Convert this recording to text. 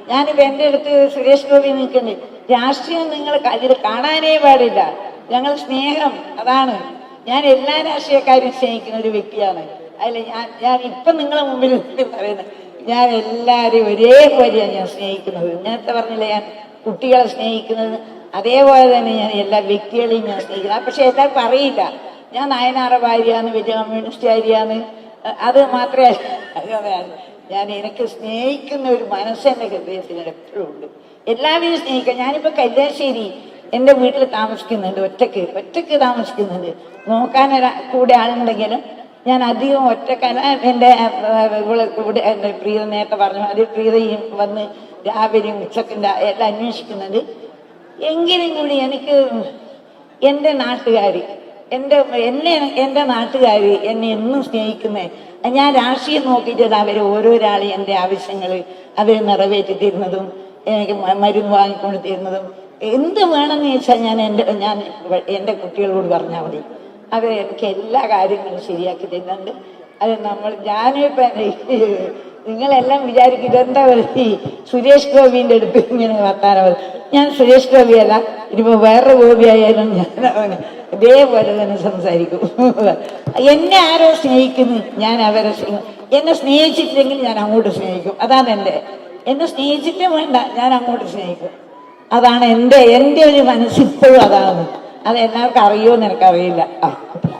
ഞാനിപ്പോൾ എൻ്റെ അടുത്ത് സുരേഷ് ഗോപി നിൽക്കുന്നുണ്ട്. രാഷ്ട്രീയം നിങ്ങൾ അതിൽ കാണാനേ പാടില്ല. ഞങ്ങൾ സ്നേഹം അതാണ്. ഞാൻ എല്ലാ രാഷ്ട്രീയക്കാരും സ്നേഹിക്കുന്ന ഒരു വ്യക്തിയാണ്. അതിൽ ഞാൻ ഇപ്പം നിങ്ങളെ മുമ്പിൽ പറയുന്നത്, ഞാൻ എല്ലാവരെയും ഒരേപോലെയാണ് ഞാൻ സ്നേഹിക്കുന്നത്. നേരത്തെ പറഞ്ഞില്ലേ ഞാൻ കുട്ടികളെ സ്നേഹിക്കുന്നത്, അതേപോലെ തന്നെ ഞാൻ എല്ലാ വ്യക്തികളെയും ഞാൻ സ്നേഹിക്കുന്നത്. പക്ഷെ എല്ലാവർക്കും അറിയില്ല ഞാൻ നയനാറ ഭാര്യയാണ്, വലിയ കമ്മ്യൂണിസ്റ്റുകാരിയാണ്. അത് മാത്രമേ ഞാൻ എനിക്ക് സ്നേഹിക്കുന്ന ഒരു മനസ്സെൻ്റെ ഹൃദയത്തിൽ എപ്പോഴും ഉണ്ട്. എല്ലാവരും സ്നേഹിക്കാം. ഞാനിപ്പോൾ കല്യാശ്ശേരി എൻ്റെ വീട്ടിൽ താമസിക്കുന്നുണ്ട്, ഒറ്റക്ക് താമസിക്കുന്നുണ്ട്. നോക്കാൻ കൂടെ ആളുണ്ടെങ്കിലും ഞാൻ അധികം ഒറ്റക്കല്ല. എൻ്റെ കൂടെ എൻ്റെ പ്രിയ നേരത്തെ പറഞ്ഞു, അത് പ്രിയതയും വന്ന് രാവിലെയും ഉച്ചക്കിൻ്റെ എല്ലാം അന്വേഷിക്കുന്നുണ്ട്. എങ്കിലും കൂടി എനിക്ക് എൻ്റെ നാട്ടുകാർ എൻ്റെ നാട്ടുകാർ എന്നെ എന്നും സ്നേഹിക്കുന്നത്. ഞാൻ രാഷ്ട്രീയം നോക്കിയിട്ട് അവർ ഓരോരാളെയും എൻ്റെ ആവശ്യങ്ങൾ അവർ നിറവേറ്റി തരുന്നതും എനിക്ക് മരുന്ന് വാങ്ങിക്കൊണ്ട് തരുന്നതും എന്ത് വേണമെന്ന് ചോദിച്ചാൽ ഞാൻ എൻ്റെ കുട്ടികളോട് പറഞ്ഞാൽ മതി, അവർ എനിക്ക് എല്ലാ കാര്യങ്ങളും ശരിയാക്കി തരുന്നുണ്ട്. അത് ഞാനിപ്പോൾ നിങ്ങളെല്ലാം വിചാരിക്കും ഇതെന്താ ഈ സുരേഷ് ഗോപിൻ്റെ അടുത്ത് ഇങ്ങനെ വർത്താനം. ഞാൻ സുരേഷ് ഗോപിയല്ല, ഇനിയിപ്പോൾ വേറെ ഗോപി ആയാലും ഞാൻ ഇതേപോലെ തന്നെ സംസാരിക്കും. എന്നെ ആരോ സ്നേഹിക്കുന്നു, ഞാൻ അവരെ എന്നെ സ്നേഹിച്ചിട്ടില്ലെങ്കിൽ ഞാൻ അങ്ങോട്ട് സ്നേഹിക്കും. അതാണ് എന്നെ സ്നേഹിച്ചിട്ടും വേണ്ട, ഞാൻ അങ്ങോട്ട് സ്നേഹിക്കും. അതാണ് എൻ്റെ ഒരു മനസ്സിപ്പോഴും അതാണ്. അത് എല്ലാവർക്കും അറിയുമോ എന്ന് എനിക്കറിയില്ല.